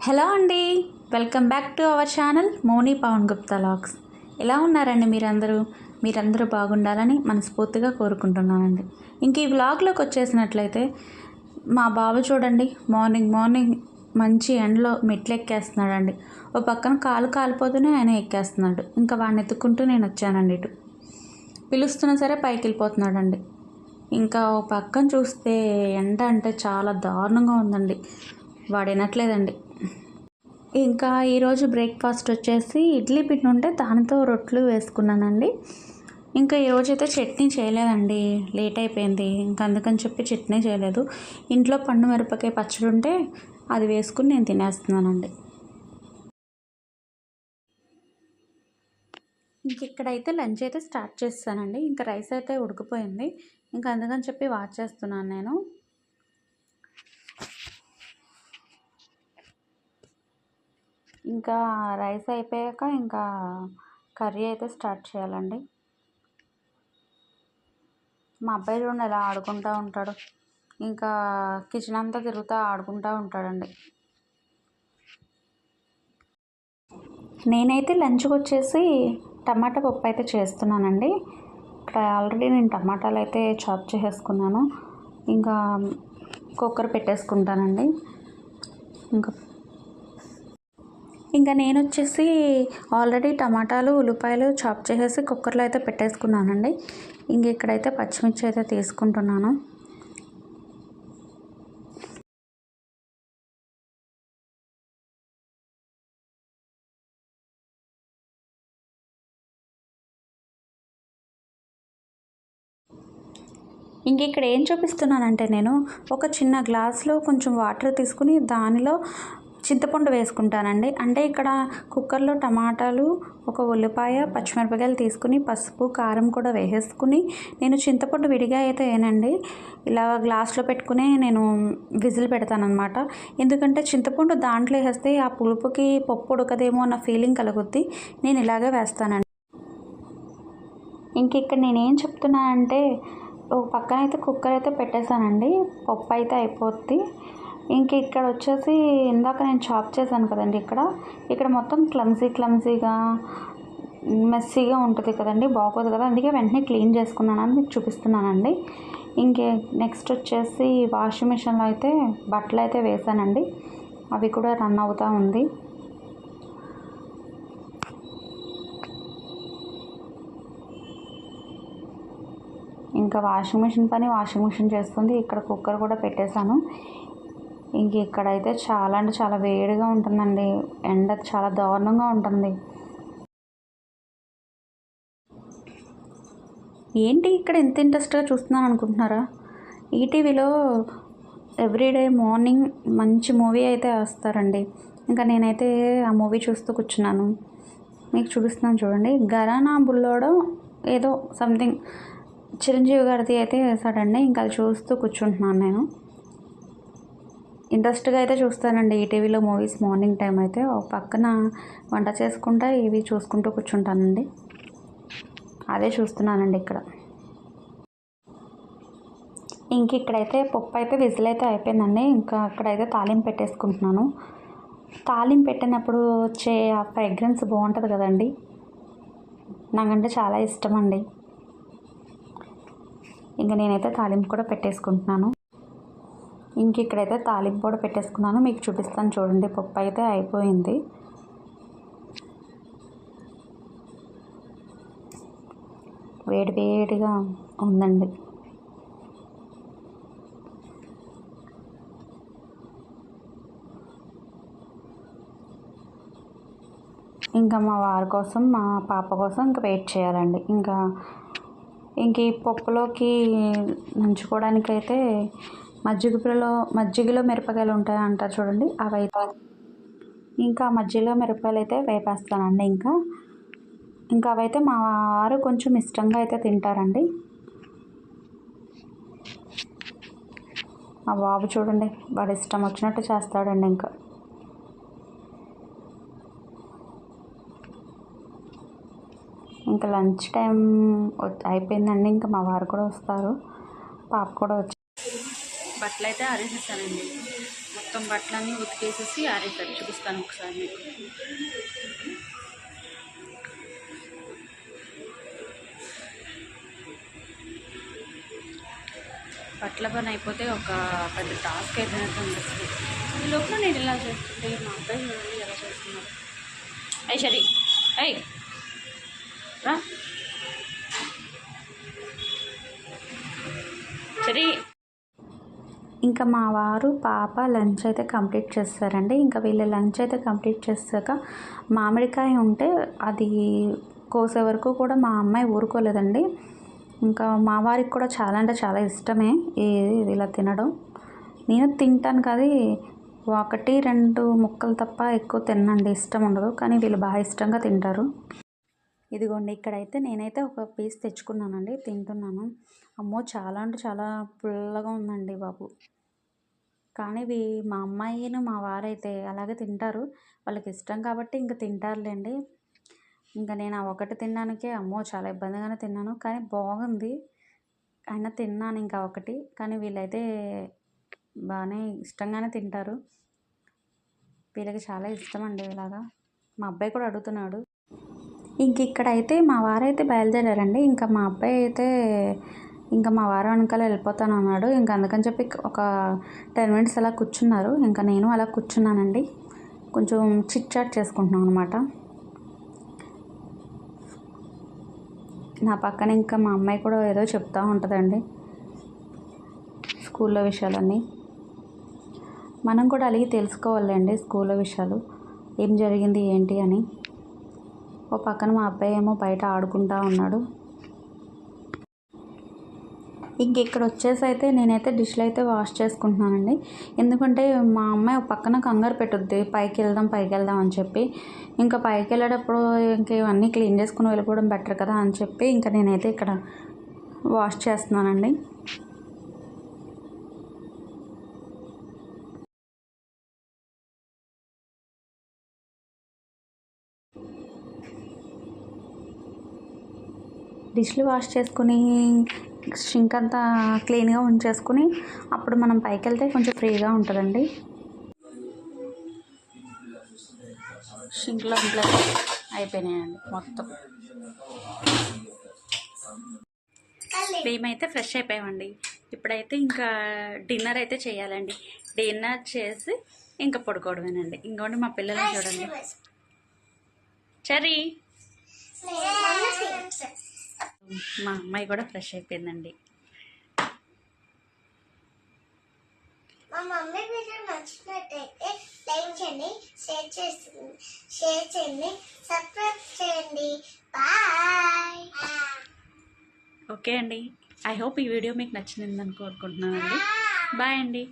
Hello అండి, welcome back to our channel Moni Pavan Gupta vlogs. ఎలా ఉన్నారండి మీరందరూ బాగుండాలని మనస్ఫూర్తిగా కోరుకుంటున్నానండి. ఇంక ఈ వ్లాగ్లోకి వచ్చేసినట్లయితే మా బాబు చూడండి, మార్నింగ్ మంచి ఎండలో మెట్లు ఎక్కేస్తున్నాడండి. ఓ పక్కన కాలు కాలిపోతూనే ఆయన ఎక్కేస్తున్నాడు. ఇంకా వాడిని ఎత్తుక్కుంటూ నేను వచ్చానండి. ఇటు పిలుస్తున్నా సరే పైకి వెళ్ళిపోతున్నాడండి. ఇంకా ఓ పక్కన చూస్తే ఎండ అంటే చాలా దారుణంగా ఉందండి. వాడు వినట్లేదండి. ఇంకా ఈరోజు బ్రేక్ఫాస్ట్ వచ్చేసి ఇడ్లీ పిండి ఉంటే దానితో రొట్టెలు వేసుకున్నానండి. ఇంకా ఈరోజు అయితే చట్నీ చేయలేదండి, లేట్ అయిపోయింది. ఇంకా అందుకని చెప్పి చట్నీ చేయలేదు. ఇంట్లో పండు మిరపకాయ పచ్చడి ఉంటే అది వేసుకుని నేను తినేస్తున్నానండి. ఇంక ఇక్కడైతే లంచ్ అయితే స్టార్ట్ చేస్తానండి. ఇంకా రైస్ అయితే ఉడికిపోయింది. ఇంకా అందుకని చెప్పి వాచ్ చేస్తున్నాను నేను. ఇంకా రైస్ అయిపోయాక ఇంకా కర్రీ అయితే స్టార్ట్ చేయాలండి. మా అబ్బాయి చూడండి ఎలా ఆడుకుంటూ ఉంటాడు. ఇంకా కిచెన్ అంతా తిరుగుతూ ఆడుకుంటూ ఉంటాడండి. నేనైతే లంచ్కి వచ్చేసి టమాటా పప్పు అయితే చేస్తున్నానండి. ఇక్కడ ఆల్రెడీ నేను టమాటాలు అయితే చాప్ చేసేసుకున్నాను. ఇంకా కుక్కర్ పెట్టేసుకుంటానండి. ఇంకా నేను వచ్చేసి ఆల్రెడీ టమాటాలు ఉల్లిపాయలు చాప్ చేసేసి కుక్కర్లో అయితే పెట్టేసుకున్నానండి. ఇంక ఇక్కడైతే పచ్చిమిర్చి అయితే తీసుకుంటున్నాను. ఇంక ఇక్కడ ఏం చూపిస్తున్నానంటే నేను ఒక చిన్న గ్లాస్లో కొంచెం వాటర్ తీసుకుని దానిలో చింతపండు వేసుకుంటానండి. అంటే ఇక్కడ కుక్కర్లో టమాటాలు, ఒక ఉల్లిపాయ, పచ్చిమిరపకాయలు తీసుకుని పసుపు కారం కూడా వేసేసుకుని నేను చింతపండు విడిగా అయితే వేయనండి. ఇలా గ్లాస్లో పెట్టుకుని నేను విజిల్ పెడతానమాట. ఎందుకంటే చింతపండు దాంట్లో వేస్తే ఆ పులుపుకి పప్పు ఉడకదేమో అన్న ఫీలింగ్ కలుగుద్ది. నేను ఇలాగే వేస్తానండి. ఇంక ఇక్కడ నేనేం చెప్తున్నానంటే ఒక పక్కన అయితే కుక్కర్ అయితే పెట్టేశానండి. పప్పు అయితే అయిపోద్ది. ఇంక ఇక్కడ వచ్చేసి ఇందాక నేను చాప్ చేశాను కదండి, ఇక్కడ మొత్తం క్లమ్జీగా మెస్సీగా ఉంటుంది కదండి, బాగోదు కదా. అందుకే వెంటనే క్లీన్ చేసుకున్నానని మీకు చూపిస్తున్నానండి. ఇంకే నెక్స్ట్ వచ్చేసి వాషింగ్ మిషన్లో అయితే బట్టలు అయితే వేసానండి. అవి కూడా రన్ అవుతూ ఉంది. ఇంకా వాషింగ్ మిషన్ చేస్తుంది. ఇక్కడ కుక్కర్ కూడా పెట్టేశాను. ఇంక ఇక్కడైతే చాలా అంటే చాలా వేడిగా ఉంటుందండి. ఎండ చాలా దారుణంగా ఉంటుంది. ఏంటి ఇక్కడ ఎంత ఇంట్రెస్ట్గా చూస్తున్నాను అనుకుంటున్నారా? ఈటీవీలో ఎవ్రీడే మార్నింగ్ మంచి మూవీ అయితే వేస్తారండి. ఇంకా నేనైతే ఆ మూవీ చూస్తూ కూర్చున్నాను. మీకు చూపిస్తున్నాను చూడండి. గరానా బుల్లోడో ఏదో సంథింగ్ చిరంజీవి గారిది అయితే వేసాడండి. ఇంకా అది చూస్తూ కూర్చుంటున్నాను నేను. ఇంట్రెస్ట్గా అయితే చూస్తానండి ఈటీవీలో మూవీస్ మార్నింగ్ టైం అయితే. ఒక పక్కన వంట చేసుకుంటా ఇవి చూసుకుంటూ కూర్చుంటానండి. అదే చూస్తున్నానండి ఇక్కడ. ఇంక ఇక్కడైతే పప్పు అయితే విజిల్ అయితే అయిపోయిందండి. ఇంకా అక్కడైతే తాలింపు పెట్టేసుకుంటున్నాను. తాలింపు పెట్టినప్పుడు వచ్చే ఆ ఫ్రేగ్రెన్స్ బాగుంటుంది కదండి, నాకంటే చాలా ఇష్టం అండి. ఇంకా నేనైతే తాలింపు కూడా పెట్టేసుకుంటున్నాను. ఇంక ఇక్కడైతే తాలింపు కూడా పెట్టేసుకున్నాను. మీకు చూపిస్తాను చూడండి. పప్పు అయితే అయిపోయింది. వేడిగా ఉందండి. ఇంకా మా వారి కోసం మా పాప కోసం ఇంకా వెయిట్ చేయాలండి. ఇంక ఈ పప్పులోకి నంచుకోవడానికి అయితే మజ్జిగలో మిరపకాయలు ఉంటాయి అంటారు చూడండి, అవి అయితే ఇంకా మజ్జిగలో మిరపకాయలు అయితే వేపేస్తానండి. ఇంకా అవైతే మా వారు కొంచెం ఇష్టంగా అయితే తింటారండి. మా బాబు చూడండి, వాడు ఇష్టం వచ్చినట్టు చేస్తాడండి. ఇంకా లంచ్ టైం అయిపోయిందండి. ఇంకా మా వారు కూడా వస్తారు, పాప కూడా వచ్చి బట్టలు అయితే ఆరేసేసానండి. మొత్తం బట్టలన్నీ ఉతికేసేసి ఆరేసారు. చూపిస్తాను ఒకసారి మీకు. బట్టల పని అయిపోతే ఒక పెద్ద టాస్క్ అయిపోయినట్టు అనిపిస్తుంది. ఈ లోపల నేను ఇలా చేస్తుంటే మా అబ్బాయి చూడండి ఎలా చేస్తున్నారు. అయ్యి సరే అయ్యి రా సరే. ఇంకా మా వారు పాప లంచ్ అయితే కంప్లీట్ చేస్తారండి. ఇంకా వీళ్ళ లంచ్ అయితే కంప్లీట్ చేశాక మామిడికాయ ఉంటే అది కోసే వరకు కూడా మా అమ్మాయి ఊరుకోలేదండి. ఇంకా మా వారికి కూడా చాలా అంటే చాలా ఇష్టమే ఇలా తినడం. నేను తింటాను కానీ 1-2 ముక్కలు తప్ప ఎక్కువ తినండి, ఇష్టం ఉండదు. కానీ వీళ్ళు బాగా ఇష్టంగా తింటారు. ఇదిగోండి ఇక్కడైతే నేనైతే ఒక పీస్ తెచ్చుకున్నానండి, తింటున్నాను. అమ్మో చాలా అంటే చాలా పుల్లగా ఉందండి బాబు. కానీ మా అమ్మాయిను మా వారైతే అలాగే తింటారు. వాళ్ళకి ఇష్టం కాబట్టి ఇంక తింటారులేండి. ఇంకా నేను ఆ ఒకటి తినడానికే అమ్మో చాలా ఇబ్బందిగానే తిన్నాను. కానీ బాగుంది, అయినా తిన్నాను ఇంకా ఒకటి. కానీ వీళ్ళైతే బాగానే ఇష్టంగానే తింటారు. వీళ్ళకి చాలా ఇష్టం అండి ఇలాగా. మా అబ్బాయి కూడా అడుగుతున్నాడు. ఇంక ఇక్కడైతే మా వారైతే బయలుదేరారండి. ఇంకా మా అబ్బాయి అయితే ఇంకా మా వారు వెనకాల వెళ్ళిపోతాను అన్నాడు. ఇంకా అందుకని చెప్పి ఒక 10 మినిట్స్ అలా కూర్చున్నారు. ఇంకా నేను అలా కూర్చున్నానండి, కొంచెం చిట్ చాట్ చేసుకుంటున్నాం అనమాట. నా పక్కన ఇంకా మా అమ్మాయి కూడా ఏదో చెప్తూ ఉంటుందండి స్కూల్లో విషయాలన్నీ. మనం కూడా అడిగి తెలుసుకోవాలండి స్కూల్లో విషయాలు, ఏం జరిగింది ఏంటి అని. ఓ పక్కన మా అబ్బాయి ఏమో బయట ఆడుకుంటూ ఉన్నాడు. ఇంక ఇక్కడ వచ్చేసి అయితే నేనైతే డిష్లు అయితే వాష్ చేసుకుంటున్నానండి. ఎందుకంటే మా అమ్మాయి ఒక పక్కన కంగారు పెట్టుద్ది, పైకి వెళ్దాం అని చెప్పి. ఇంకా పైకి వెళ్ళేటప్పుడు ఇంక ఇవన్నీ క్లీన్ చేసుకుని వెళ్ళిపోవడం బెటర్ కదా అని చెప్పి ఇంకా నేనైతే ఇక్కడ వాష్ చేస్తున్నానండి. డిష్లు వాష్ చేసుకుని షింక్ అంతా క్లీన్గా ఉంచేసుకుని అప్పుడు మనం పైకి వెళ్తే కొంచెం ఫ్రీగా ఉంటుందండి. షింక్లో ఇంట్లో అయిపోయినాయండి మొత్తం. మేమైతే ఫ్రెష్ అయిపోయామండి. ఇప్పుడైతే ఇంకా డిన్నర్ అయితే చేయాలండి. డిన్నర్ చేసి ఇంకా పడుకోవడమేనండి. ఇంకోండి మా పిల్లల్ని చూడండి. చరీ మా అమ్మాయి కూడా ఫ్రెష్ అయిపోయిందండి. మా మమ్మీ వీడియో నచ్చినట్టయితే లైక్ చేయండి, షేర్ చేయండి, సబ్స్క్రైబ్ చేయండి. బాయ్. ఓకే అండి, ఐ హోప్ ఈ వీడియో మీకు నచ్చిందని కోరుకుంటున్నానండి. బాయ్ అండి.